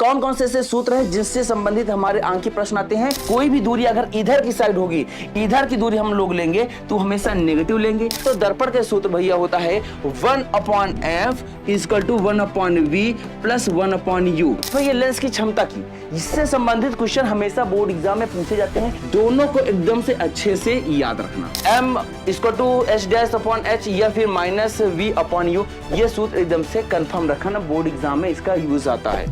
कौन कौन से ऐसे सूत्र हैं जिससे संबंधित हमारे आंकी प्रश्न आते हैं। कोई भी दूरी अगर इधर की साइड होगी, इधर की दूरी हम लोग लेंगे तो हमेशा नेगेटिव लेंगे। तो दर्पण का सूत्र भैया होता है 1/f = 1/v + 1/u। तो ये लेंस की क्षमता की, इससे संबंधित क्वेश्चन हमेशा बोर्ड एग्जाम में पूछे जाते हैं। दोनों को एकदम से अच्छे से याद रखना। m = h' या फिर -v/u, ये सूत्र एकदम से कंफर्म रखना, बोर्ड एग्जाम में इसका यूज आता है।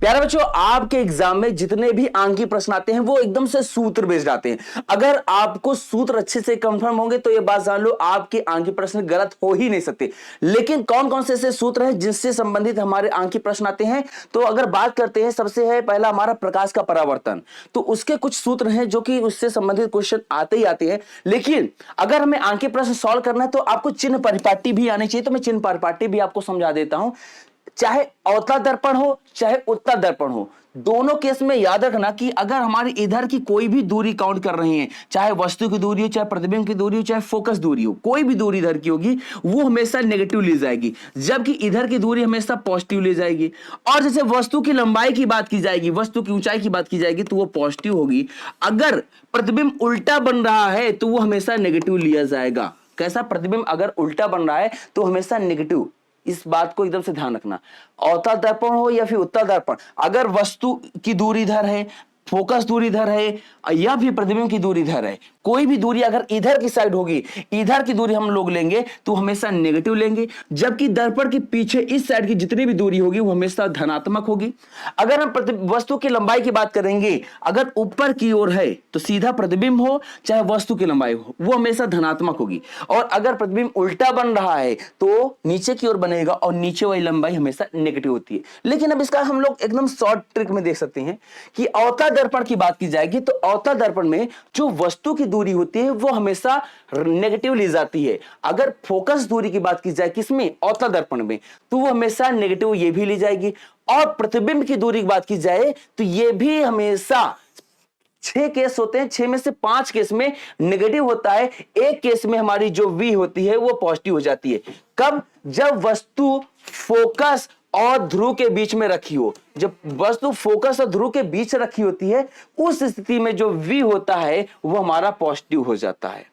प्यारे बच्चों, आपके एग्जाम में जितने भी आंकी प्रश्न आते हैं वो एकदम से सूत्र बेस्ड आते हैं। अगर आपको सूत्र अच्छे से कंफर्म होंगे तो ये बात जान लो, आपके आंकी प्रश्न गलत हो ही नहीं सकते। लेकिन कौन कौन से ऐसे सूत्र हैं जिससे संबंधित हमारे आंकी प्रश्न आते हैं, तो अगर बात करते हैं, सबसे है पहला हमारा प्रकाश का परावर्तन। तो उसके कुछ सूत्र हैं जो कि उससे संबंधित क्वेश्चन आते ही आते हैं। लेकिन अगर हमें आंकी प्रश्न सॉल्व करना है तो आपको चिन्ह परिपाटी भी आनी चाहिए। तो मैं चिन्ह परिपाटी भी आपको समझा देता हूं। चाहे अवतल दर्पण हो चाहे उत्तल दर्पण हो, दोनों केस में याद रखना कि अगर हमारी इधर की कोई भी दूरी काउंट कर रहे हैं, चाहे वस्तु की दूरी हो, चाहे प्रतिबिंब की दूरी हो, चाहे फोकस दूरी हो, कोई भी दूरी इधर की होगी वो हमेशा नेगेटिव ली जाएगी, जबकि इधर की दूरी हमेशा पॉजिटिव ली जाएगी। और जैसे वस्तु की लंबाई की बात की जाएगी, वस्तु की ऊंचाई की बात की जाएगी तो वो पॉजिटिव होगी। अगर प्रतिबिंब उल्टा बन रहा है तो वो हमेशा नेगेटिव लिया जाएगा। कैसा? प्रतिबिंब अगर उल्टा बन रहा है तो हमेशा नेगेटिव। इस बात को एकदम से ध्यान रखना। अवतल दर्पण हो या फिर उत्तल दर्पण, अगर वस्तु की दूरी इधर है, फोकस दूरी इधर है या फिर प्रतिबिंब की दूरी इधर है, कोई भी दूरी अगर इधर की साइड होगी, इधर की दूरी हम लोग लेंगे तो हमेशा नेगेटिव लेंगे, जबकि दर्पण के पीछे इस साइड की जितनी भी दूरी होगी वो हमेशा धनात्मक होगी। अगर हम वस्तु की लंबाई की बात करेंगे, अगर ऊपर की ओर है तो सीधा प्रतिबिंब हो चाहे वस्तु की लंबाई हो वो हमेशा धनात्मक होगी। और अगर प्रतिबिंब उल्टा बन रहा है तो नीचे की ओर बनेगा और नीचे वाली लंबाई हमेशा नेगेटिव होती है। लेकिन अब इसका हम लोग एकदम शॉर्ट ट्रिक में देख सकते हैं कि अवतल दर्पण की बात की जाएगी तो अवतल दर्पण में जो वस्तु की दूरी होती है वो हमेशा नेगेटिव ली जाती है। अगर फोकस दूरी की बात की जाए किसमें? अवतल दर्पण में, तो वो हमेशा नेगेटिव ये भी ली जाएगी। और प्रतिबिंब की दूरी की बात की जाए तो ये भी हमेशा 6 केस होते हैं, 6 में से 5 केस में नेगेटिव होता है, एक केस में हमारी जो V होती है वो पॉजिटिव हो जाती है। कब? जब वस्तु फोकस और ध्रुव के बीच में रखी हो। जब वस्तु फोकस और ध्रुव के बीच रखी होती है उस स्थिति में जो V होता है वो हमारा पॉजिटिव हो जाता है।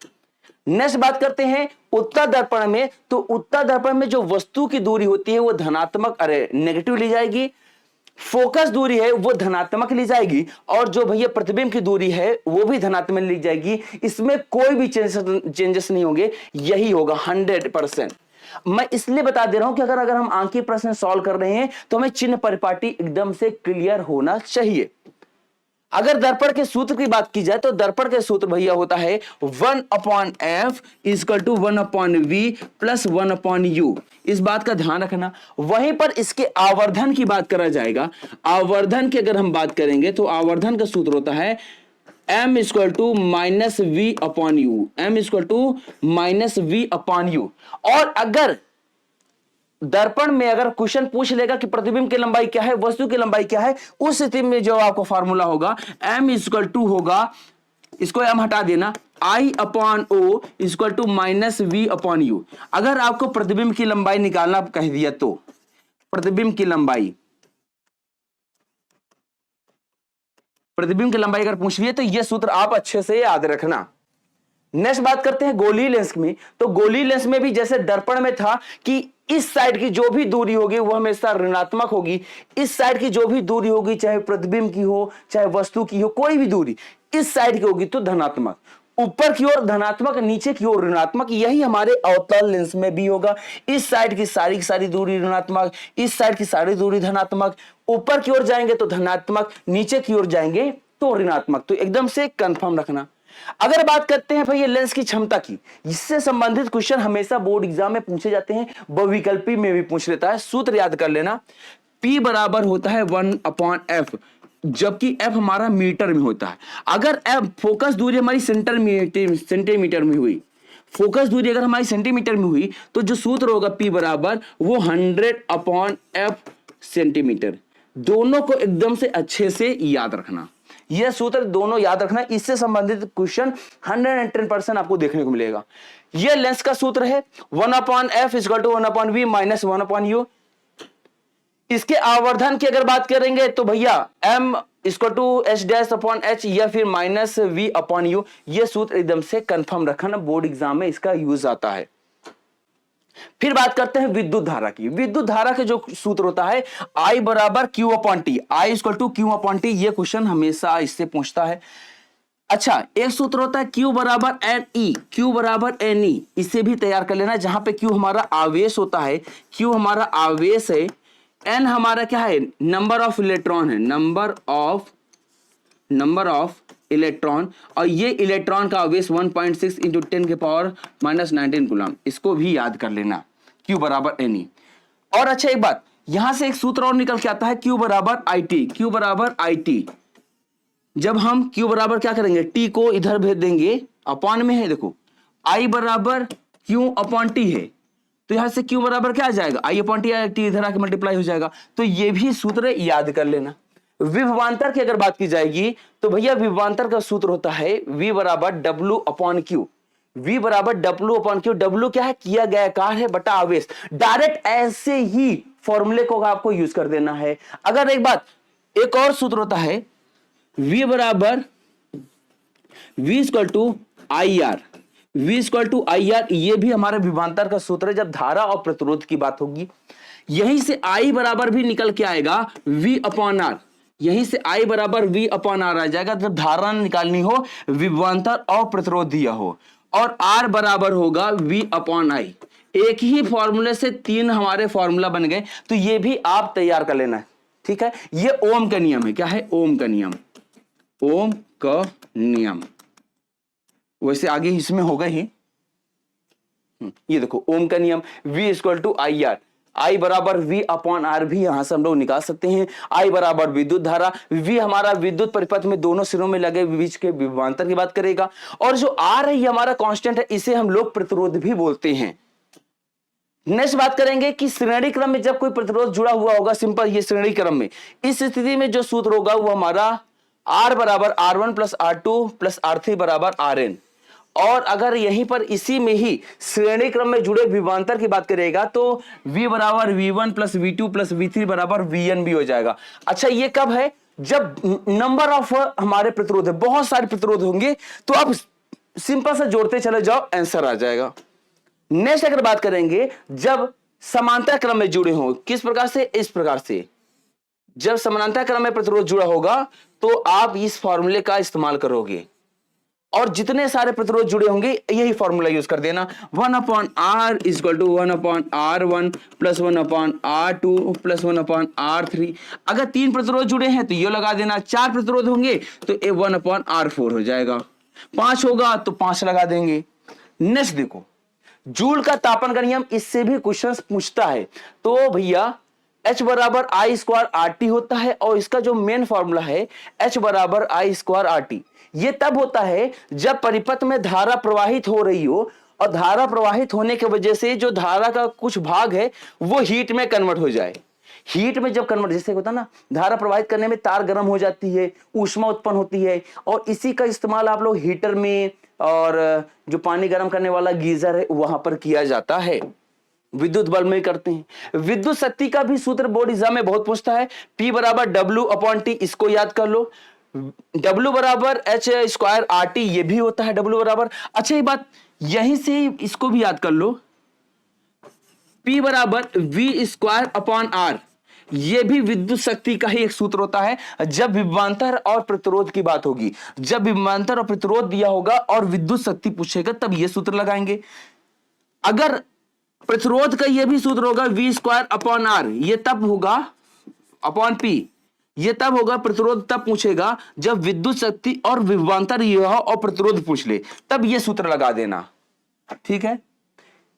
नेक्स्ट बात करते हैं उत्तल दर्पण में। तो उत्तल दर्पण में जो वस्तु की दूरी होती है वो धनात्मक नेगेटिव ली जाएगी, फोकस दूरी है वो धनात्मक ली जाएगी, और जो भैया प्रतिबिंब की दूरी है वो भी धनात्मक ली जाएगी। इसमें कोई भी चेंजेस नहीं होंगे, यही होगा 100%। मैं इसलिए बता दे रहा हूं कि अगर हम आंकी प्रश्न सॉल्व कर रहे हैं तो हमें चिन्ह परिपाटी एकदम से क्लियर होना चाहिए। अगर दर्पण के सूत्र की बात की जाए तो दर्पण के सूत्र भैया होता है 1/f = 1/v + 1/u। इस बात का ध्यान रखना। वहीं पर इसके आवर्धन की बात करा जाएगा। आवर्धन की अगर हम बात करेंगे तो आवर्धन का सूत्र होता है m = -v/u, m = -v/u। और अगर दर्पण में अगर क्वेश्चन पूछ लेगा कि प्रतिबिंब की लंबाई क्या है, वस्तु की लंबाई क्या है, उस स्थिति में जो आपको फार्मूला होगा m = होगा, इसको m हटा देना, I/O = -v/u। अगर आपको प्रतिबिंब की लंबाई निकालना कह दिया तो प्रतिबिंब की लंबाई अगर पूछ लिया तो यह सूत्र आप अच्छे से याद रखना। नेक्स्ट बात करते हैं गोलीय लेंस में। तो गोलीय लेंस में भी जैसे दर्पण में था कि इस साइड की जो भी दूरी होगी वो हमेशा ऋणात्मक होगी, इस साइड की जो भी दूरी होगी चाहे प्रतिबिंब की हो चाहे वस्तु की हो, कोई भी दूरी इस साइड की होगी तो धनात्मक, ऊपर की ओर धनात्मक, नीचे की ओर ऋणात्मक। यही हमारे अवतल लेंस में भी होगा। इस साइड की सारी दूरी ऋणात्मक, इस साइड की सारी दूरी धनात्मक, ऊपर की ओर जाएंगे तो धनात्मक, नीचे की ओर जाएंगे तो ऋणात्मक। तो एकदम से कंफर्म रखना। अगर बात करते हैं भाई लेंस की क्षमता की, इससे संबंधित क्वेश्चन हमेशा बोर्ड एग्जाम में पूछे जाते हैं, बहुविकल्पी में भी पूछ लेता है। सूत्र याद कर लेना, P बराबर होता है 1/f, जबकि f हमारा मीटर में होता है। अगर f फोकस दूरी हमारी सेंटीमीटर में हुई, फोकस दूरी अगर हमारी सेंटीमीटर में हुई तो जो सूत्र होगा P बराबर वो 100/f सेंटीमीटर। दोनों को एकदम से अच्छे से याद रखना, यह सूत्र दोनों याद रखना। इससे संबंधित क्वेश्चन 110% आपको देखने को मिलेगा। यह लेंस का सूत्र है 1/f = 1/v - 1/u। इसके आवर्धन की अगर बात करेंगे तो भैया m equal to H dash upon H या फिर माइनस v अपॉन यू, ये सूत्र एकदम से कंफर्म रखना, बोर्ड एग्जाम में इसका यूज आता है। फिर बात करते हैं विद्युत धारा की। विद्युत धारा के जो सूत्र होता है I बराबर Q upon T, I equal to Q upon T, ये क्वेश्चन हमेशा इससे पूछता है। अच्छा, एक सूत्र होता है Q बराबर एन ई, Q बराबर एन ई, इसे भी तैयार कर लेना, जहां पे Q हमारा आवेश होता है, Q हमारा आवेश है, N हमारा क्या है, नंबर ऑफ इलेक्ट्रॉन है, नंबर ऑफ इलेक्ट्रॉन, और ये इलेक्ट्रॉन का आवेश 1.6 इंटू 10 के पावर माइनस 19 कूलम, इसको भी याद कर लेना, Q बराबर एन ई। और अच्छा एक बात, यहां से एक सूत्र और निकल के आता है Q बराबर आई टी, Q बराबर आई टी। जब हम Q बराबर क्या करेंगे, T को इधर भेज देंगे, अपॉन में है, देखो I बराबर Q अपॉन T है, तो यहां से Q बराबर क्या आ जाएगा, I अपॉन T, T इधर आके मल्टीप्लाई हो जाएगा, तो ये भी सूत्र याद कर लेना। विभवांतर की अगर बात की जाएगी तो भैया विभवांतर का सूत्र होता है V बराबर W अपॉन Q, V बराबर W अपॉन Q। W क्या है, किया गया कार्य है बटा आवेश। डायरेक्ट ऐसे ही फॉर्मूले को आपको यूज कर देना है। अगर एक बात, एक और सूत्र होता है V बराबर V equal to I R, V equal to I R, ये भी हमारे विभवांतर का सूत्र है जब धारा और प्रतिरोध की बात होगी। यहीं से I बराबर भी निकल के आएगा V अपॉन आर, यहीं से I बराबर V अपॉन आर आ जाएगा जब धारा निकालनी हो, विभवांतर और प्रतिरोध दिया हो, और R बराबर होगा V अपॉन I। एक ही फॉर्मूले से तीन हमारे फॉर्मूला बन गए, तो ये भी आप तैयार कर लेना है, ठीक है। ये ओम का नियम है, क्या है, ओम का नियम, ओम का नियम, वैसे आगे इसमें होगा ही। ये देखो ओम का नियम, V equal to I R, I बराबर V अपॉन आर भी यहां से हम लोग निकाल सकते हैं। I बराबर विद्युत धारा, V हमारा विद्युत परिपथ में दोनों सिरों में लगे बीच के विभवांतर की बात करेगा, और जो R है ये हमारा कांस्टेंट है, इसे हम लोग प्रतिरोध भी बोलते हैं। नेक्स्ट बात करेंगे कि श्रेणी क्रम में जब कोई प्रतिरोध जुड़ा हुआ होगा, सिंपल ये श्रेणी क्रम में, इस स्थिति में जो सूत्र होगा वो हमारा R बराबर R1 plus R2 plus R3 बराबर RN। और अगर यहीं पर इसी में ही श्रेणी क्रम में जुड़े विभवांतर की बात करेगा तो V बराबर V1 plus V2 plus V3 बराबर VN भी हो जाएगा। अच्छा, ये कब है, जब नंबर ऑफ हमारे प्रतिरोध है, बहुत सारे प्रतिरोध होंगे, तो आप सिंपल से जोड़ते चले जाओ, आंसर आ जाएगा। नेक्स्ट अगर बात करेंगे जब समांतर क्रम में जुड़े हों, किस प्रकार से, इस प्रकार से, जब समांतर क्रम में प्रतिरोध जुड़ा होगा तो आप इस फॉर्मूले का इस्तेमाल करोगे, और जितने सारे प्रतिरोध जुड़े होंगे यही फॉर्मूला यूज कर देना, 1 upon R equal to 1 upon R1 plus 1 upon R2 plus 1 upon R3। अगर 3 प्रतिरोध जुड़े हैं तो ये लगा देना, 4 प्रतिरोध होंगे तो 1 अपॉन R4 हो जाएगा, 5 होगा तो 5 लगा देंगे। नेक्स्ट देखो, जूल का तापन का नियम, इससे भी क्वेश्चन पूछता है, तो भैया H बराबर I स्क्वायर RT होता है, और इसका जो मेन फॉर्मूला है H बराबर I स्क्वायर RT, ये तब होता है जब परिपथ में धारा प्रवाहित हो रही हो, और धारा प्रवाहित होने की वजह से जो धारा का कुछ भाग है वो हीट में कन्वर्ट हो जाए। हीट में जब कन्वर्ट, जैसे होता है ना, धारा प्रवाहित करने में तार गर्म हो जाती है, ऊष्मा उत्पन्न होती है, और इसी का इस्तेमाल आप लोग हीटर में और जो पानी गर्म करने वाला गीजर है वहां पर किया जाता है, विद्युत बल्ब में करते हैं। विद्युत शक्ति का भी सूत्र बोर्ड एग्जाम में बहुत पूछता है, P बराबर W अपॉन T, इसको याद कर लो। W बराबर H स्क्वायर RT, ये भी होता है W बराबर। अच्छा, ये बात यहीं से इसको भी याद कर लो, P बराबर V स्क्वायर अपॉन R, ये भी विद्युत शक्ति का ही एक सूत्र होता है। जब विभवांतर और प्रतिरोध की बात होगी, जब विभवांतर और प्रतिरोध दिया होगा और विद्युत शक्ति पूछेगा तब ये सूत्र लगाएंगे। अगर प्रतिरोध का ये भी सूत्र होगा V स्क्वायर अपॉन R, ये तब होगा अपॉन P, ये तब होगा, प्रतिरोध तब पूछेगा जब विद्युत शक्ति और विभवांतर ये हो और प्रतिरोध पूछ ले, तब ये सूत्र लगा देना, ठीक है।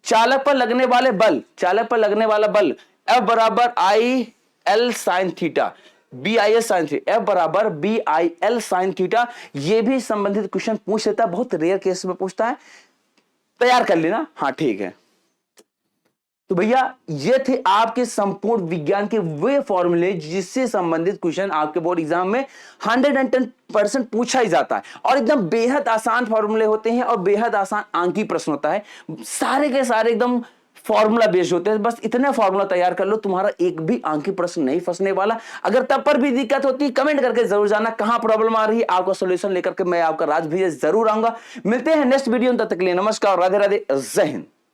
चालक पर लगने वाले बल, चालक पर लगने वाला बल F बराबर I L sine theta, B I L sine theta, F बराबर B I L sine theta, ये भी संबंधित क्वेश्चन पूछ लेता है, बहुत रेयर केस में पूछता है, तैयार कर लेना। हाँ ठीक है, तो भैया ये थे आपके संपूर्ण विज्ञान के वे फॉर्मूले जिससे संबंधित क्वेश्चन आपके बोर्ड एग्जाम में 110% पूछा ही जाता है, और एकदम बेहद आसान फॉर्मूले होते हैं और बेहद आसान आंकी प्रश्न होता है, सारे के सारे एकदम फॉर्मूला बेस्ड होते हैं। बस इतने फॉर्मूला तैयार कर लो, तुम्हारा एक भी अंक की प्रश्न नहीं फंसने वाला। अगर तब पर भी दिक्कत होती है कमेंट करके जरूर जाना कहां प्रॉब्लम आ रही है, आपका सॉल्यूशन लेकर के मैं आपका राज भैया जरूर आऊंगा। मिलते हैं नेक्स्ट वीडियो, तब तक के लिए नमस्कार, राधे राधे, जय हिंद।